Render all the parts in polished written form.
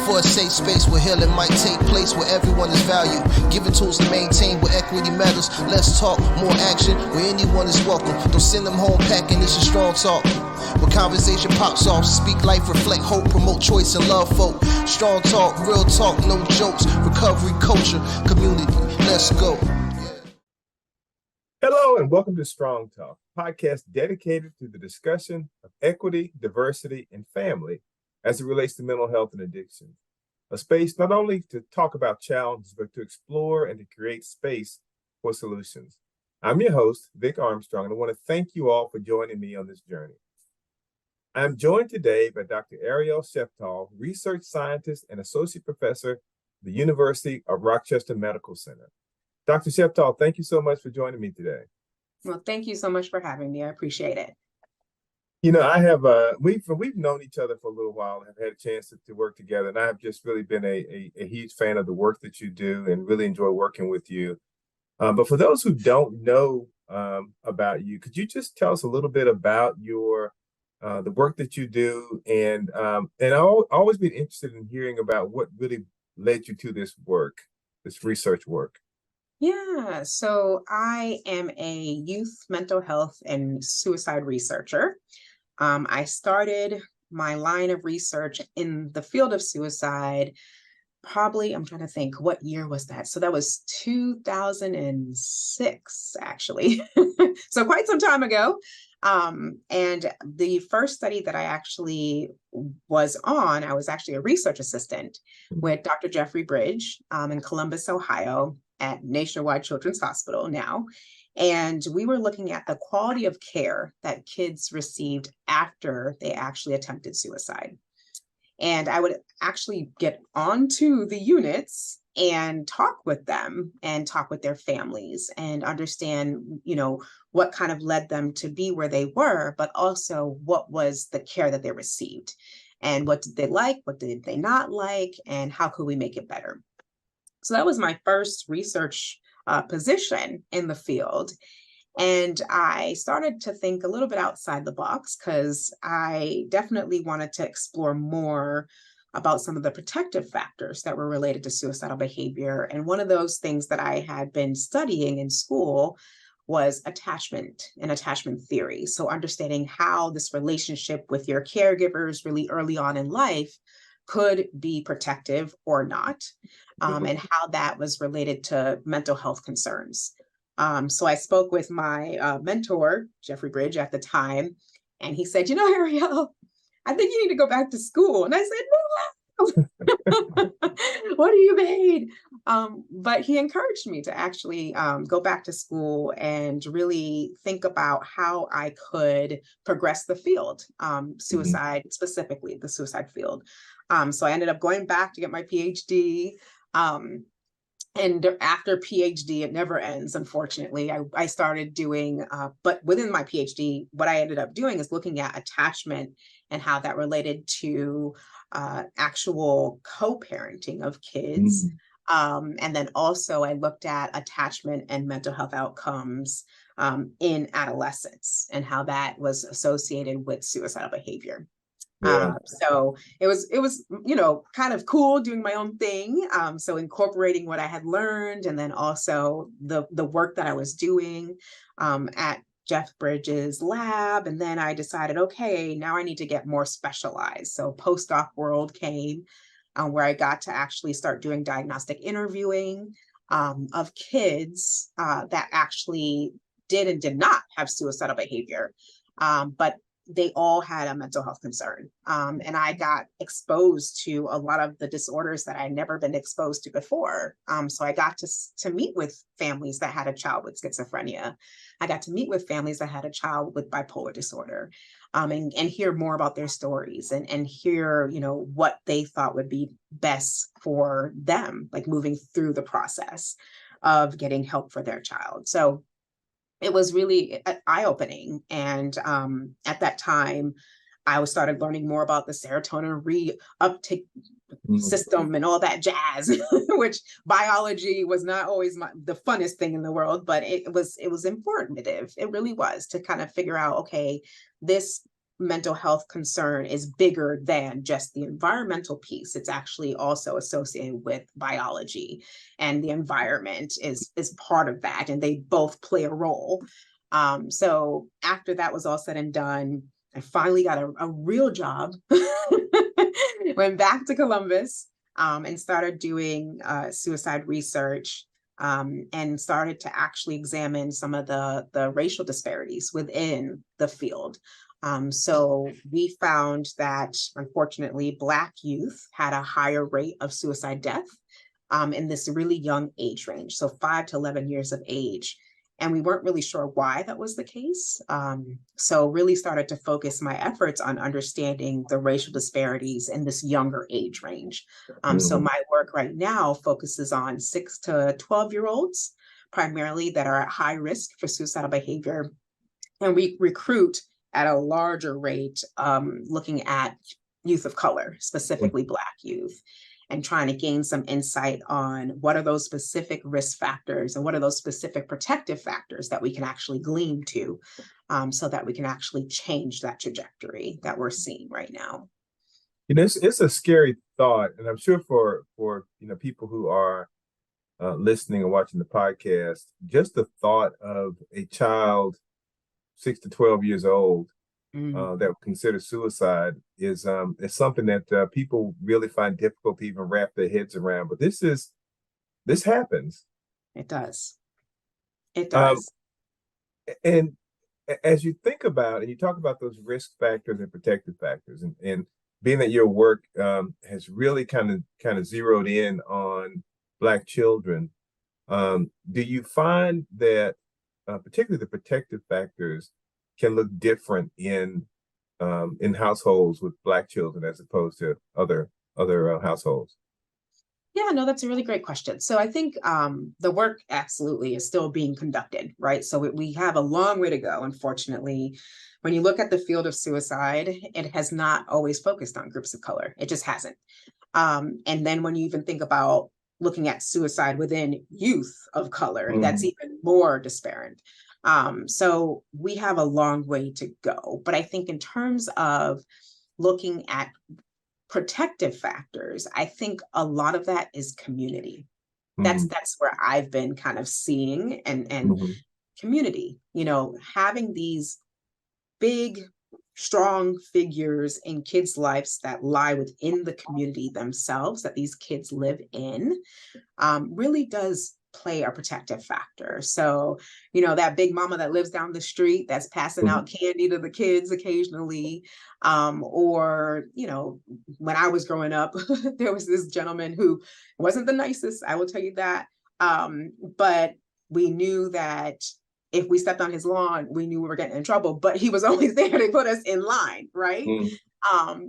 for a safe space where healing might take place, where everyone is valued. Given tools to maintain where equity matters. Less talk, more action, where anyone is welcome. Don't send them home packing, this is strong talk. When conversation pops off, speak life, reflect hope, promote choice and love folk. Strong talk, real talk, no jokes. Recovery, culture, community. Let's go. Hello and welcome to Strong Talk, a podcast dedicated to the discussion of equity, diversity, and family as it relates to mental health and addiction. A space not only to talk about challenges, but to explore and to create space for solutions. I'm your host, Vic Armstrong, and I want to thank you all for joining me on this journey. I'm joined today by Dr. Arielle Sheftall, research scientist and associate professor at the University of Rochester Medical Center. Dr. Sheftall, thank you so much for joining me today. Well, thank you so much for having me. I appreciate it. You know, we've known each other for a little while and have had a chance to work together. And I've just really been a huge fan of the work that you do and really enjoy working with you. But for those who don't know about you, could you just tell us a little bit about your the work that you do? And I'll always be interested in hearing about what really led you to this work, this research work. Yeah, so I am a youth mental health and suicide researcher. I started my line of research in the field of suicide, probably, I'm trying to think, what year was that? So that was 2006, actually. So quite some time ago. And the first study that I actually was on, I was actually a research assistant with Dr. Jeffrey Bridge in Columbus, Ohio, at Nationwide Children's Hospital now. And we were looking at the quality of care that kids received after they actually attempted suicide. And I would actually get onto the units and talk with them and talk with their families and understand, what kind of led them to be where they were, but also what was the care that they received and what did they like, what did they not like, and how could we make it better? So that was my first research position in the field. And I started to think a little bit outside the box because I definitely wanted to explore more about some of the protective factors that were related to suicidal behavior. And one of those things that I had been studying in school was attachment and attachment theory. So understanding how this relationship with your caregivers really early on in life could be protective or not, and how that was related to mental health concerns. So I spoke with my mentor, Jeffrey Bridge, at the time, and he said, Arielle, I think you need to go back to school. And I said, no, what do you mean? But he encouraged me to actually go back to school and really think about how I could progress the field, suicide, specifically the suicide field. So I ended up going back to get my PhD. And after PhD, it never ends, unfortunately. I started doing, but within my PhD, what I ended up doing is looking at attachment and how that related to actual co-parenting of kids. And then also I looked at attachment and mental health outcomes in adolescence and how that was associated with suicidal behavior. Yeah. So it was, kind of cool doing my own thing. So incorporating what I had learned and then also the work that I was doing at Jeff Bridges' lab. And then I decided, okay, now I need to get more specialized. So postdoc world came where I got to actually start doing diagnostic interviewing of kids that actually did and did not have suicidal behavior. But they all had a mental health concern. And I got exposed to a lot of the disorders that I'd never been exposed to before. So I got to meet with families that had a child with schizophrenia. I got to meet with families that had a child with bipolar disorder, and hear more about their stories and hear, what they thought would be best for them, like moving through the process of getting help for their child. So it was really eye-opening. And at that time, I started learning more about the serotonin reuptake system and all that jazz, which biology was not always the funnest thing in the world, but it was informative. It really was, to kind of figure out, okay, this mental health concern is bigger than just the environmental piece. It's actually also associated with biology, and the environment is part of that, and they both play a role. So after that was all said and done, I finally got a real job. Went back to Columbus, and started doing suicide research, and started to actually examine some of the racial disparities within the field. So we found that, unfortunately, Black youth had a higher rate of suicide death in this really young age range, so 5 to 11 years of age. And we weren't really sure why that was the case. So really started to focus my efforts on understanding the racial disparities in this younger age range. So my work right now focuses on 6 to 12-year-olds, primarily, that are at high risk for suicidal behavior. And we recruit at a larger rate, looking at youth of color, specifically Black youth, and trying to gain some insight on what are those specific risk factors and what are those specific protective factors that we can actually glean to, so that we can actually change that trajectory that we're seeing right now. It's a scary thought, and I'm sure for people who are listening and watching the podcast, just the thought of a child 6 to 12 years old that would consider suicide is something that people really find difficult to even wrap their heads around. But this happens. It does. It does. And as you think about and you talk about those risk factors and protective factors, and being that your work has really kind of zeroed in on Black children, do you find that particularly the protective factors can look different in households with Black children as opposed to other households? Yeah, no, that's a really great question. So I think the work absolutely is still being conducted, right? So we have a long way to go, unfortunately. When you look at the field of suicide, it has not always focused on groups of color. It just hasn't. And then when you even think about looking at suicide within youth of color, that's even more disparate. So we have a long way to go. But I think in terms of looking at protective factors, I think a lot of that is community. That's where I've been kind of seeing, and community, having these big, strong figures in kids' lives that lie within the community themselves that these kids live in, really does play a protective factor. So, that big mama that lives down the street that's passing out candy to the kids occasionally, or, when I was growing up, there was this gentleman who wasn't the nicest, I will tell you that. But we knew that if we stepped on his lawn, we knew we were getting in trouble, but he was always there to put us in line, right?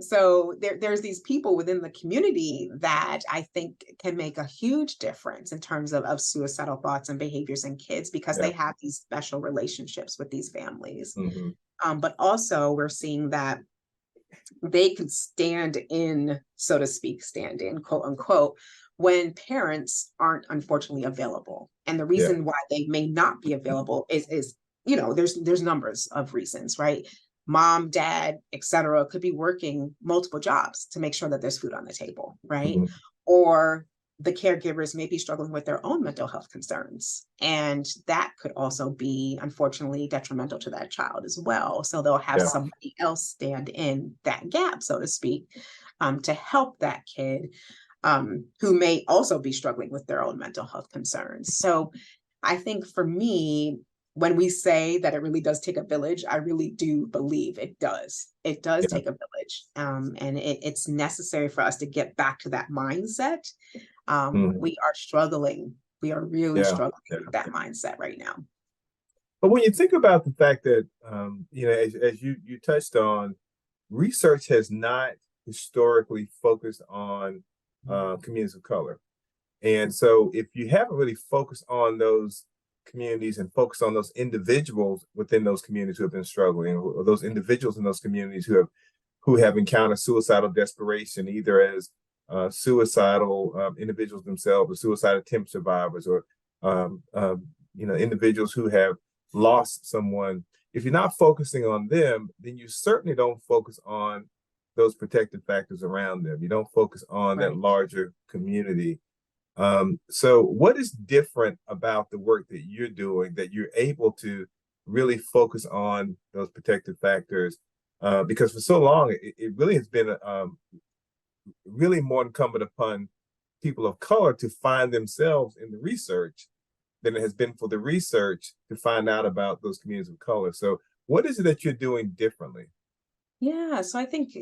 So there's these people within the community that I think can make a huge difference in terms of suicidal thoughts and behaviors in kids, because they have these special relationships with these families. But also we're seeing that they can stand in, so to speak, stand in, quote unquote, when parents aren't unfortunately available. And the reason why they may not be available is there's numbers of reasons, right? Mom, dad, etc., could be working multiple jobs to make sure that there's food on the table, right? Or the caregivers may be struggling with their own mental health concerns. And that could also be, unfortunately, detrimental to that child as well. So they'll have somebody else stand in that gap, so to speak, to help that kid who may also be struggling with their own mental health concerns. So I think for me, when we say that it really does take a village, I really do believe it does. It does take a village. And it's necessary for us to get back to that mindset. We are struggling. We are really struggling with that mindset right now. But when you think about the fact that, as you touched on, research has not historically focused on communities of color. And so if you haven't really focused on those communities and focused on those individuals within those communities who have been struggling, or those individuals in those communities who have encountered suicidal desperation, either as suicidal individuals themselves, or suicide attempt survivors, or individuals who have lost someone, if you're not focusing on them, then you certainly don't focus on those protective factors around them. You don't focus on that larger community. So what is different about the work that you're doing that you're able to really focus on those protective factors? Because for so long, it really has been really more incumbent upon people of color to find themselves in the research than it has been for the research to find out about those communities of color. So what is it that you're doing differently? Yeah, so I think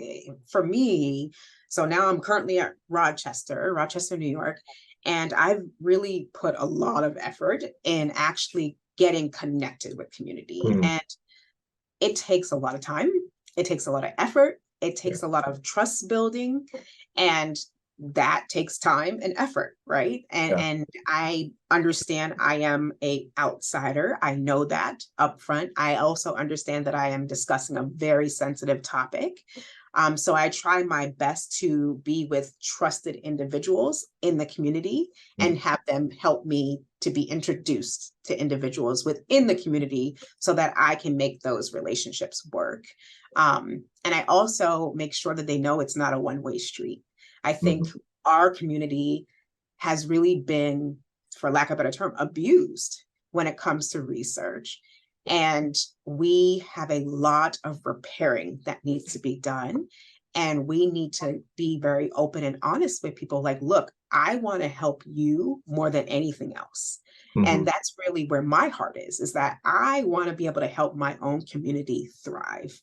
for me, so now I'm currently at Rochester, New York, and I've really put a lot of effort in actually getting connected with community. Mm. And it takes a lot of time, it takes a lot of effort, it takes a lot of trust building, and that takes time and effort, right? And I understand I am a outsider. I know that upfront. I also understand that I am discussing a very sensitive topic. So I try my best to be with trusted individuals in the community and have them help me to be introduced to individuals within the community so that I can make those relationships work. And I also make sure that they know it's not a one-way street. I think our community has really been, for lack of a better term, abused when it comes to research. And we have a lot of repairing that needs to be done. And we need to be very open and honest with people like, look, I want to help you more than anything else. And that's really where my heart is that I want to be able to help my own community thrive.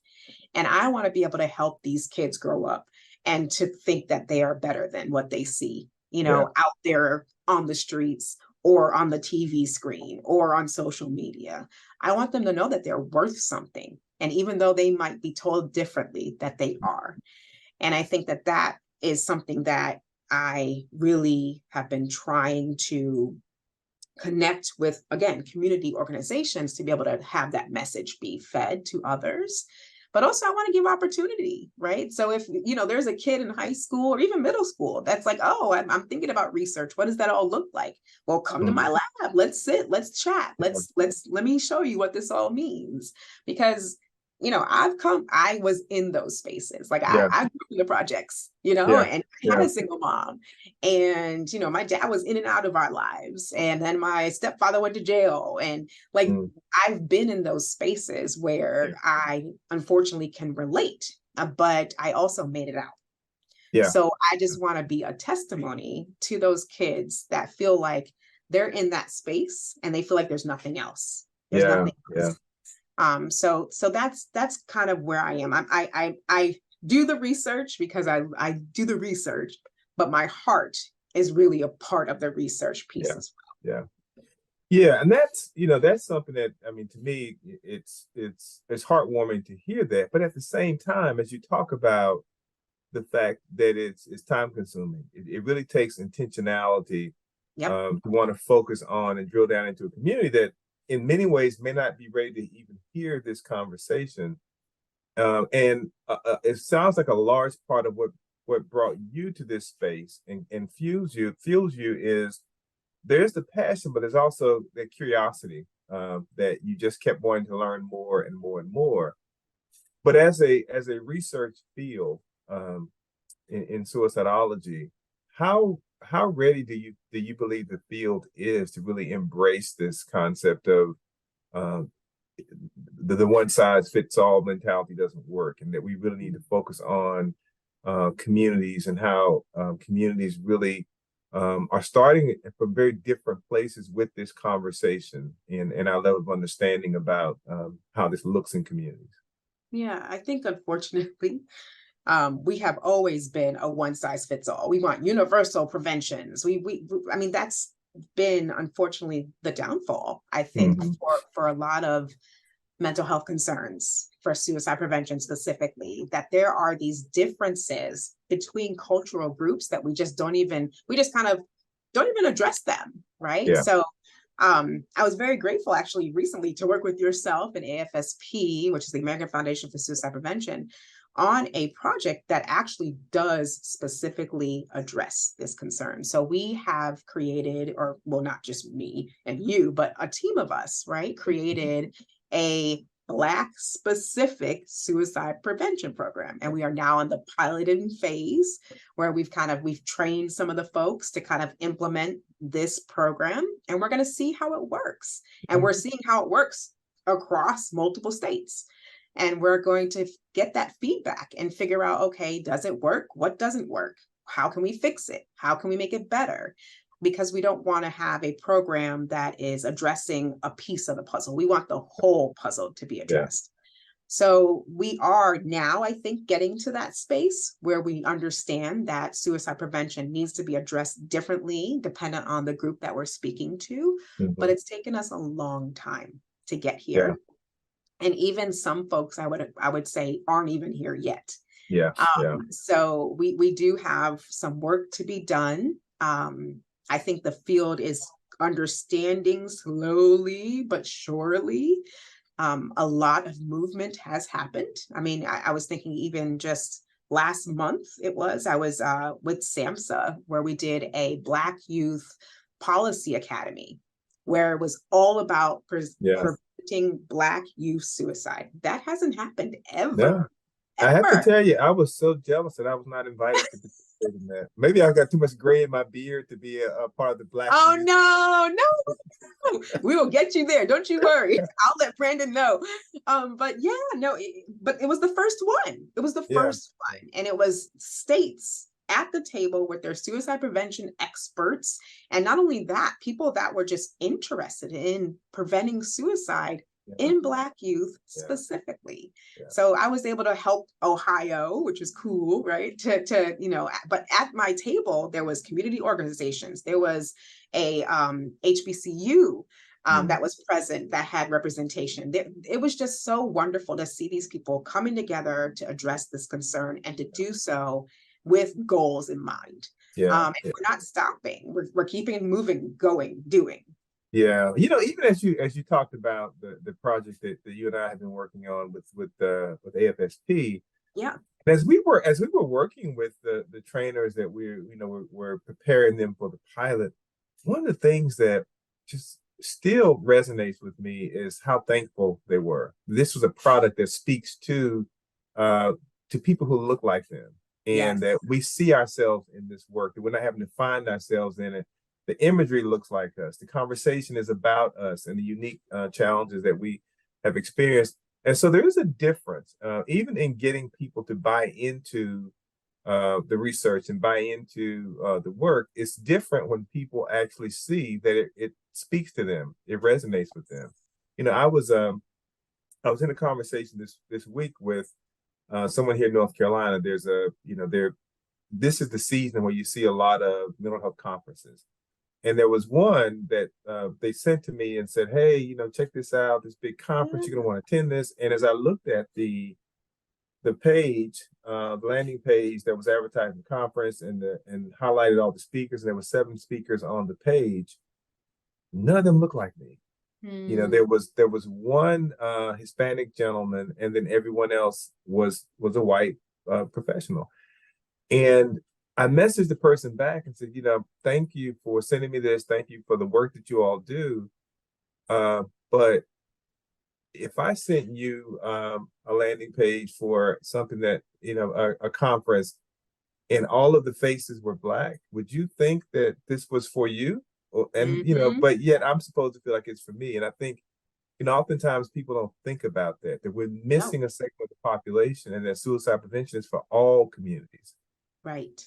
And I want to be able to help these kids grow up and to think that they are better than what they see, out there on the streets or on the TV screen or on social media. I want them to know that they're worth something. And even though they might be told differently, that they are. And I think that that is something that I really have been trying to connect with, again, community organizations to be able to have that message be fed to others. But also I want to give opportunity, right? So if, there's a kid in high school or even middle school that's like, oh, I'm thinking about research. What does that all look like? Well, come to my lab. Let's sit, let's chat. Let me show you what this all means. Because, I was in those spaces. Like I grew up in the projects, and I had a single mom. And, my dad was in and out of our lives. And then my stepfather went to jail. And like, I've been in those spaces where I unfortunately can relate, but I also made it out. So I just want to be a testimony to those kids that feel like they're in that space and they feel like there's nothing else. There's nothing else. So that's kind of where I am. I do the research because I do the research, but my heart is really a part of the research piece as well. Yeah, and that's something that, I mean, to me, it's heartwarming to hear that. But at the same time, as you talk about the fact that it's time consuming, it really takes intentionality to want to focus on and drill down into a community that in many ways may not be ready to even hear this conversation. And it sounds like a large part of what brought you to this space and fuels you is there's the passion, but there's also the curiosity that you just kept wanting to learn more and more and more. But as a research field in suicidology, how ready do you believe the field is to really embrace this concept of the one size fits all mentality doesn't work, and that we really need to focus on communities and how communities really are starting from very different places with this conversation and our level of understanding about how this looks in communities? Yeah, I think unfortunately, we have always been a one size fits all. We want universal preventions. I mean, that's been unfortunately the downfall, I think, for a lot of mental health concerns, for suicide prevention specifically, that there are these differences between cultural groups that we just kind of don't even address them, right? So I was very grateful actually recently to work with yourself and AFSP, which is the American Foundation for Suicide Prevention, on a project that actually does specifically address this concern. So we have created, or well, not just me and you, but a team of us, right, created a Black specific suicide prevention program. And we are now in the piloting phase where we've trained some of the folks to kind of implement this program, and we're going to see how it works. And we're seeing how it works across multiple states. And we're going to get that feedback and figure out, okay, does it work? What doesn't work? How can we fix it? How can we make it better? Because we don't want to have a program that is addressing a piece of the puzzle. We want the whole puzzle to be addressed. Yeah. So we are now, I think, getting to that space where we understand that suicide prevention needs to be addressed differently, dependent on the group that we're speaking to. But it's taken us a long time to get here. Yeah. And even some folks, I would say, aren't even here yet. Yeah. So we do have some work to be done. I think the field is understanding slowly but surely. A lot of movement has happened. I mean, I was thinking even just last month, I was with SAMHSA, where we did a Black Youth Policy Academy, where it was all about preventing Black youth suicide. That hasn't happened ever. Yeah. I have to tell you, I was so jealous that I was not invited to participate in that. Maybe I got too much gray in my beard to be a part of the Black. Oh, youth. No. We will get you there. Don't you worry. I'll let Brandon know. But yeah, no, but it was the first one. It was the first one. And it was states at the table with their suicide prevention experts. And not only that, people that were just interested in preventing suicide in Black youth specifically. Yeah. So I was able to help Ohio, which is cool, right? But at my table, there was community organizations. There was a HBCU that was present that had representation. It was just so wonderful to see these people coming together to address this concern and to do so with goals in mind. And we're not stopping. We're keeping it moving, going, doing. Yeah, even as you talked about the project that you and I have been working on with AFSP. Yeah. As we were working with the trainers that we're preparing them for the pilot, one of the things that just still resonates with me is how thankful they were. This was a product that speaks to people who look like them, and that we see ourselves in this work, that we're not having to find ourselves in it. The imagery looks like us. The conversation is about us and the unique challenges that we have experienced. And so there is a difference, even in getting people to buy into the research and buy into the work. It's different when people actually see that it speaks to them. It resonates with them. I was in a conversation this week with someone here in North Carolina. This is the season where you see a lot of mental health conferences. And there was one that they sent to me and said, hey, check this out, this big conference, you're going to want to attend this. And as I looked at the page, the landing page that was advertising the conference and highlighted all the speakers, and there were 7 speakers on the page, none of them looked like me. There was one Hispanic gentleman, and then everyone else was a white professional. And I messaged the person back and said, thank you for sending me this. Thank you for the work that you all do. But if I sent you a landing page for something that, a conference, and all of the faces were Black, would you think that this was for you? And, but yet I'm supposed to feel like it's for me. And I think, oftentimes people don't think about that we're missing a segment of the population, and that suicide prevention is for all communities. Right.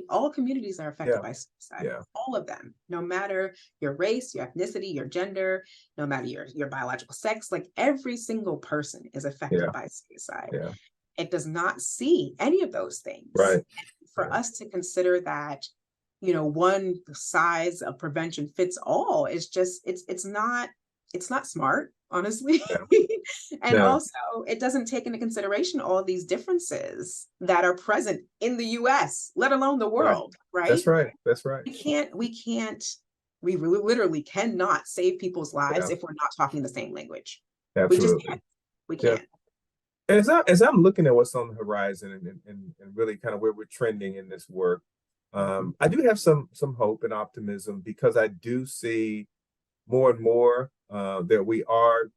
All communities are affected by suicide. Yeah. All of them, no matter your race, your ethnicity, your gender, no matter your biological sex, like every single person is affected by suicide. Yeah. It does not see any of those things. Right. And for us to consider that, one size of prevention fits all is just, it's not smart, honestly. Yeah. And also, it doesn't take into consideration all of these differences that are present in the US, let alone the world, right? That's right. We literally cannot save people's lives if we're not talking the same language. Absolutely. We just can't. We can't. And as I'm looking at what's on the horizon and really kind of where we're trending in this work, I do have some hope and optimism, because I do see more and more that we are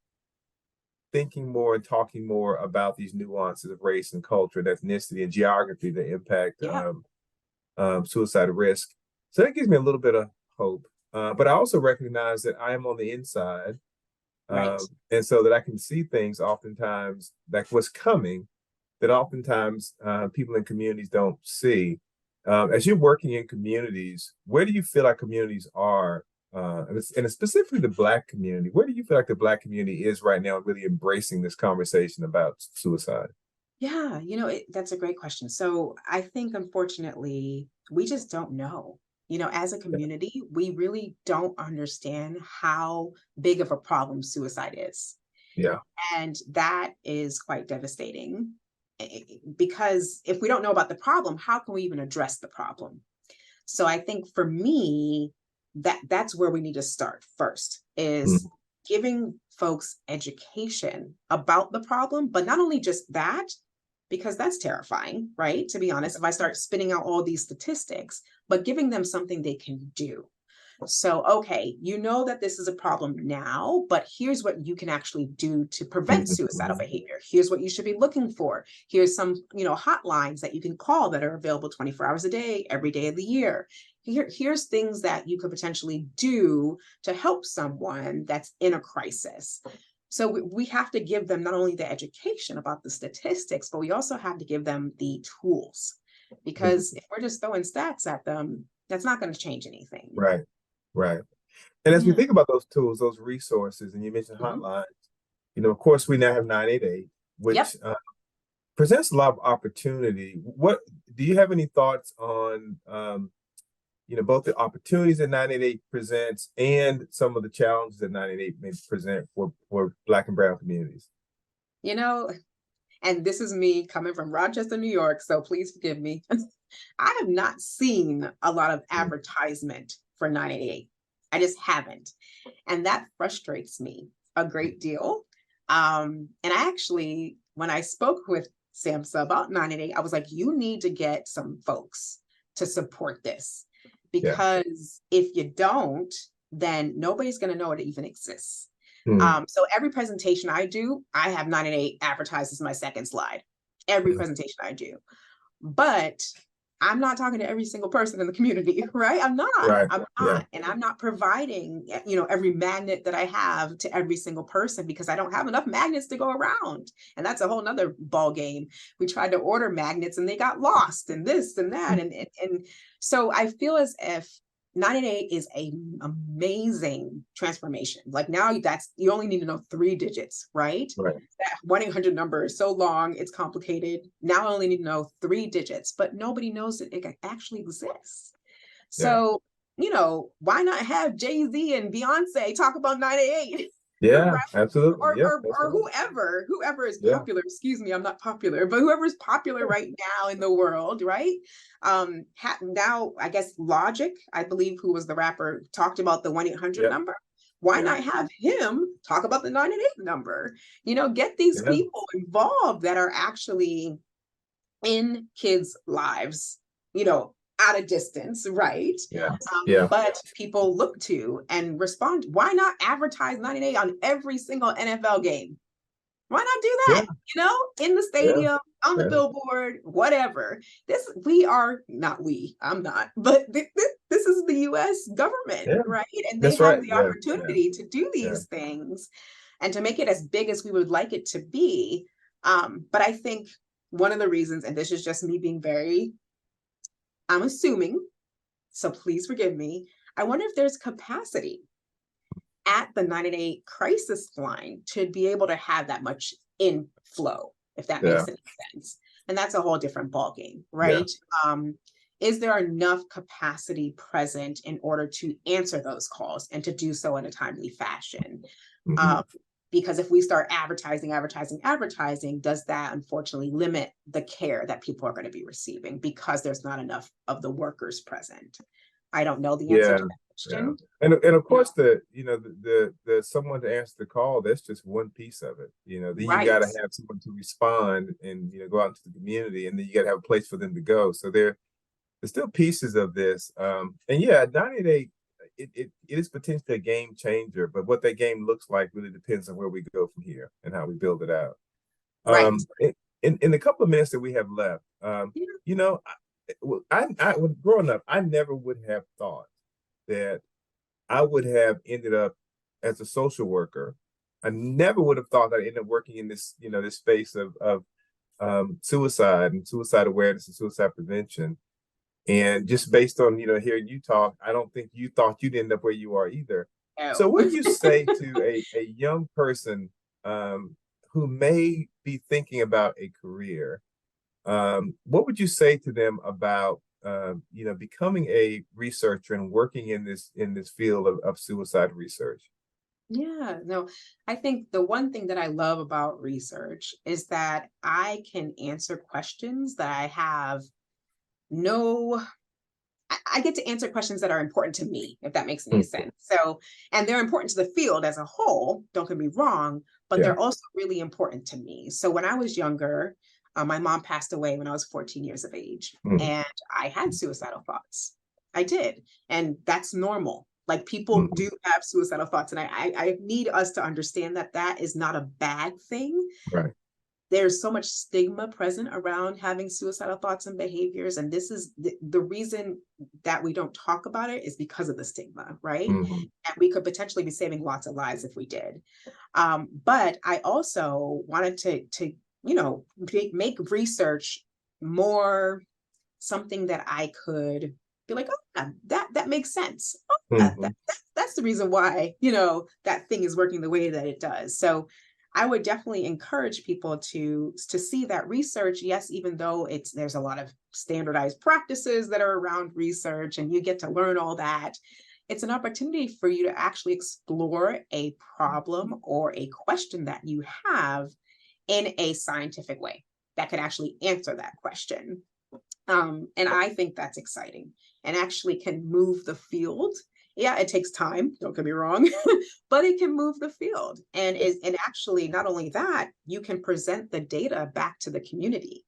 thinking more and talking more about these nuances of race and culture and ethnicity and geography that impact Yeah. suicide risk. So that gives me a little bit of hope. But I also recognize that I am on the inside, Right. and so that I can see things oftentimes like what's coming that oftentimes people in communities don't see. As you're working in communities, where do you feel like communities are, and specifically the Black community, where do you feel like the Black community is right now, really embracing this conversation about suicide? Yeah, that's a great question. So I think, unfortunately, we just don't know. As a community, we really don't understand how big of a problem suicide is. Yeah. And that is quite devastating because if we don't know about the problem, how can we even address the problem? So I think for me, that's where we need to start first, is Mhm. giving folks education about the problem, but not only just that, because that's terrifying, right? To be honest, if I start spitting out all these statistics, but giving them something they can do. So, okay, you know that this is a problem now, but here's what you can actually do to prevent suicidal Mhm. behavior. Here's what you should be looking for. Here's some, hotlines that you can call that are available 24 hours a day, every day of the year. Here's things that you could potentially do to help someone that's in a crisis. So we have to give them not only the education about the statistics, but we also have to give them the tools. Because if we're just throwing stats at them, that's not going to change anything. Right, right. And as we Yeah. think about those tools, those resources, and you mentioned Mhm. hotlines, of course, we now have 988, Yep. which presents a lot of opportunity. What do you have any thoughts on, both the opportunities that 988 presents and some of the challenges that 988 may present for Black and Brown communities? You know, and this is me coming from Rochester, New York, so please forgive me. I have not seen a lot of Mm. advertisement for 988. I just haven't. And that frustrates me a great deal. And I actually, when I spoke with SAMHSA about 988, I was like, you need to get some folks to support this. Yeah. Because if you don't, then nobody's going to know it even exists. Mm. So every presentation I do, I have 988 advertised as my second slide. Every Mm. presentation I do. But I'm not talking to every single person in the community, right? I'm not. Right. I'm Yeah. not. And I'm not providing, every magnet that I have to every single person because I don't have enough magnets to go around. And that's a whole nother ball game. We tried to order magnets and they got lost and this and that. And so I feel as if 988 is an amazing transformation. Like now you only need to know 3 digits, right? Right. That 1-800 number is so long, it's complicated. Now I only need to know 3 digits, but nobody knows that it actually exists. Yeah. So, why not have Jay-Z and Beyonce talk about 988? Yeah. Right? Absolutely. Or, Yeah. or That's or right. whoever is Yeah. popular, excuse me, I'm not popular, but whoever is popular right now in the world, right? Now I guess Logic, I believe, who was the rapper, talked about the 1-800 Yeah. number. Why Yeah. not have him talk about the 988 number? Get these Yeah. people involved that are actually in kids' lives, at a distance, right? Yeah. Yeah. But people look to and respond. Why not advertise 988 on every single NFL game? Why not do Yeah. that? In the Yeah. stadium, on the Yeah. billboard, whatever. I'm not, but this is the US government, Yeah. right? And they That's have right. the Yeah. Yeah. opportunity to do Yeah. these things and to make it as big as we would like it to be. But I think one of the reasons, and this is just me being I'm assuming, so please forgive me. I wonder if there's capacity at the 988 crisis line to be able to have that much inflow, if that Yeah. makes any sense. And that's a whole different ballgame, Yeah. right? Is there enough capacity present in order to answer those calls and to do so in a timely fashion? Mhm. Um, because if we start advertising, does that unfortunately limit the care that people are going to be receiving because there's not enough of the workers present? I don't know the answer Yeah. to that Yeah. question. And of Yeah. course the someone to answer the call, that's just one piece of it. Then you Right. gotta have someone to respond and go out into the community, and then you gotta have a place for them to go. So there's still pieces of this. And yeah, 988, it is potentially a game changer, but what that game looks like really depends on where we go from here and how we build it out. Right. In the couple of minutes that we have left, Yeah. you know, when growing up, I never would have thought that I would have ended up as a social worker. I never would have thought that I ended up working in this, this space of suicide and suicide awareness and suicide prevention. And just based on, hearing you talk, I don't think you thought you'd end up where you are either. So No. what do you say to a young person who may be thinking about a career? What would you say to them about becoming a researcher and working in this field of suicide research? Yeah, no, I think the one thing that I love about research is that I can answer questions that I have no, I get to answer questions that are important to me, if that makes any Mhm. sense. So, and they're important to the field as a whole, don't get me wrong, but Yeah. they're also really important to me. So when I was younger, my mom passed away when I was 14 years of age, Mhm. and I had suicidal thoughts. I did. And that's normal. Like people Mhm. do have suicidal thoughts. And I need us to understand that that is not a bad thing. Right. There's so much stigma present around having suicidal thoughts and behaviors. And this is the reason that we don't talk about it is because of the stigma, right? Mhm. And we could potentially be saving lots of lives if we did. But I also wanted to make research more something that I could be like, oh, yeah, that makes sense. Oh, yeah, Mhm. that's the reason why, that thing is working the way that it does. So I would definitely encourage people to see that research, yes, even though there's a lot of standardized practices that are around research and you get to learn all that, it's an opportunity for you to actually explore a problem or a question that you have in a scientific way that could actually answer that question. And I think that's exciting and actually can move the field. Yeah, it takes time, don't get me wrong, but it can move the field. And actually, not only that, you can present the data back to the community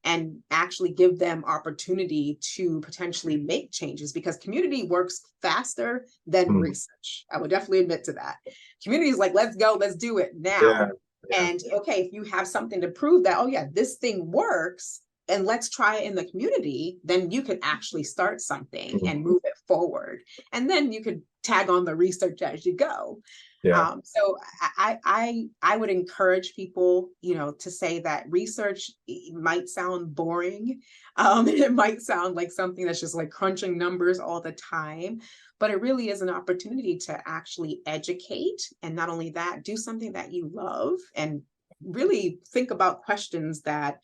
and actually give them opportunity to potentially make changes because community works faster than Mhm. research. I would definitely admit to that. Community is like, let's go, let's do it Yeah. now. Yeah. And okay, if you have something to prove that, oh yeah, this thing works, and let's try it in the community, then you could actually start something Mhm. and move it forward. And then you could tag on the research as you go. Yeah. So I would encourage people, to say that research might sound boring. It might sound like something that's just like crunching numbers all the time, but it really is an opportunity to actually educate. And not only that, do something that you love and really think about questions that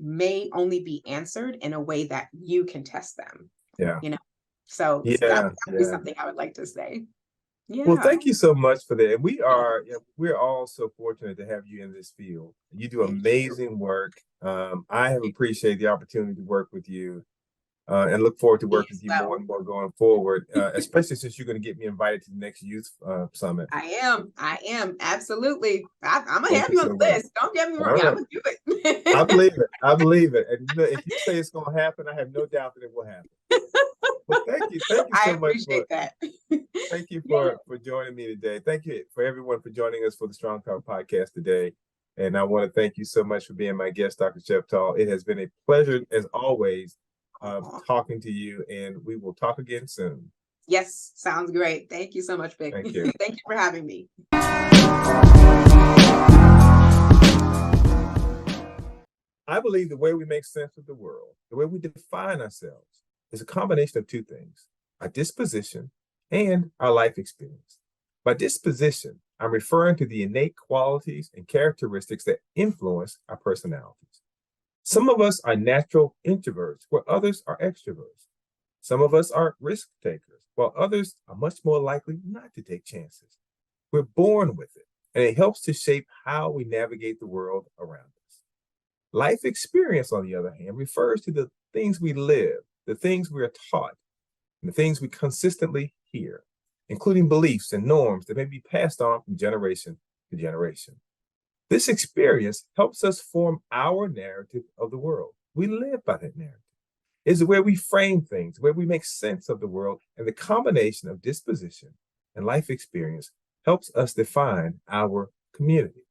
may only be answered in a way that you can test them, Yeah. you know. So that Yeah. would be Yeah. something I would like to say. Well, Yeah. thank you so much for that. And we're all so fortunate to have you in this field. You do Thank you. amazing work. I have appreciated the opportunity to work with you. And look forward to Me working as with you more well. and more going forward, especially since you're going to get me invited to the next youth summit. I am absolutely. I'm gonna Thank have you you on so the much. list. Don't get me wrong. All I'm right. gonna do I it. believe it. I believe it. And if you say it's going to happen, I have no doubt that it will happen. Well, thank you. Thank you I so much appreciate that. thank you Yeah. for joining me today. Thank you for everyone for joining us for the Strong Talk podcast today. And I want to thank you so much for being my guest, Dr. Sheftall. It has been a pleasure, as always, talking to you, and we will talk again soon. Yes, sounds great. Thank you so much, Vic. Thank you. Thank you for having me. I believe the way we make sense of the world, the way we define ourselves, is a combination of two things: our disposition and our life experience. By disposition, I'm referring to the innate qualities and characteristics that influence our personalities. Some of us are natural introverts, while others are extroverts. Some of us are risk takers, while others are much more likely not to take chances. We're born with it, and it helps to shape how we navigate the world around us. Life experience, on the other hand, refers to the things we live, the things we are taught, and the things we consistently hear, including beliefs and norms that may be passed on from generation to generation. This experience helps us form our narrative of the world. We live by that narrative. is the way we frame things, the way we make sense of the world, and the combination of disposition and life experience helps us define our community.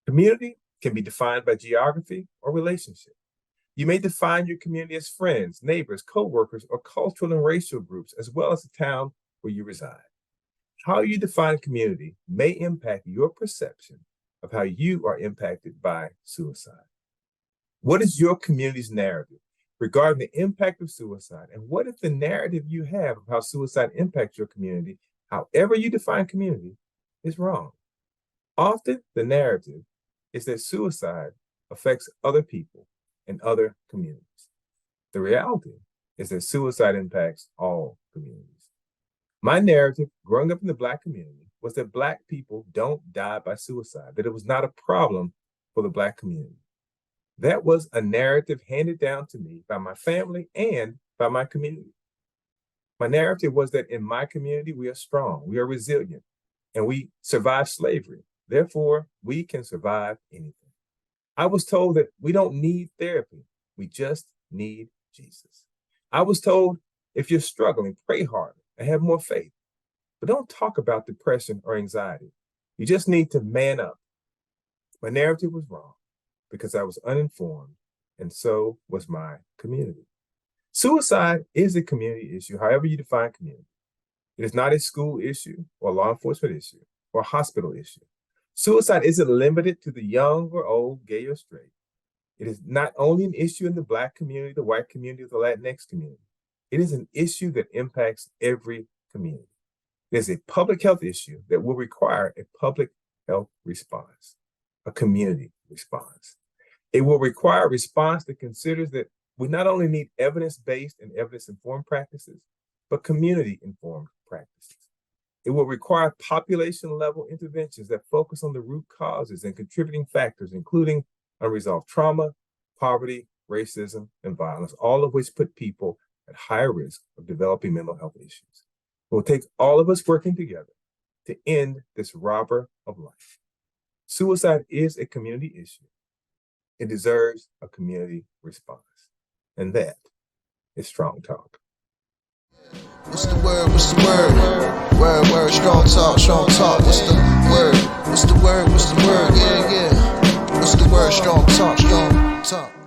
Community can be defined by geography or relationship. You may define your community as friends, neighbors, co-workers, or cultural and racial groups, as well as the town where you reside. How you define community may impact your perception of how you are impacted by suicide. What is your community's narrative regarding the impact of suicide? And what if the narrative you have of how suicide impacts your community, however you define community, is wrong? Often the narrative is that suicide affects other people and other communities. The reality is that suicide impacts all communities. My narrative growing up in the Black community was that Black people don't die by suicide, that it was not a problem for the Black community. That was a narrative handed down to me by my family and by my community. My narrative was that in my community, we are strong, we are resilient, and we survived slavery. Therefore, we can survive anything. I was told that we don't need therapy. We just need Jesus. I was told if you're struggling, pray harder and have more faith. But don't talk about depression or anxiety. You just need to man up. My narrative was wrong because I was uninformed, and so was my community. Suicide is a community issue, however you define community. It is not a school issue or a law enforcement issue or a hospital issue. Suicide isn't limited to the young or old, gay or straight. It is not only an issue in the Black community, the white community, or the Latinx community. It is an issue that impacts every community. It is a public health issue that will require a public health response, a community response. It will require a response that considers that we not only need evidence-based and evidence-informed practices, but community-informed practices. It will require population-level interventions that focus on the root causes and contributing factors, including unresolved trauma, poverty, racism, and violence, all of which put people at higher risk of developing mental health issues. It will take all of us working together to end this robber of life. Suicide is a community issue. It deserves a community response. And that is Strong Talk. What's the word? What's the word? Word, strong talk, strong talk. What's the word? What's the word? What's the word? Yeah. What's the word? Strong talk, strong talk.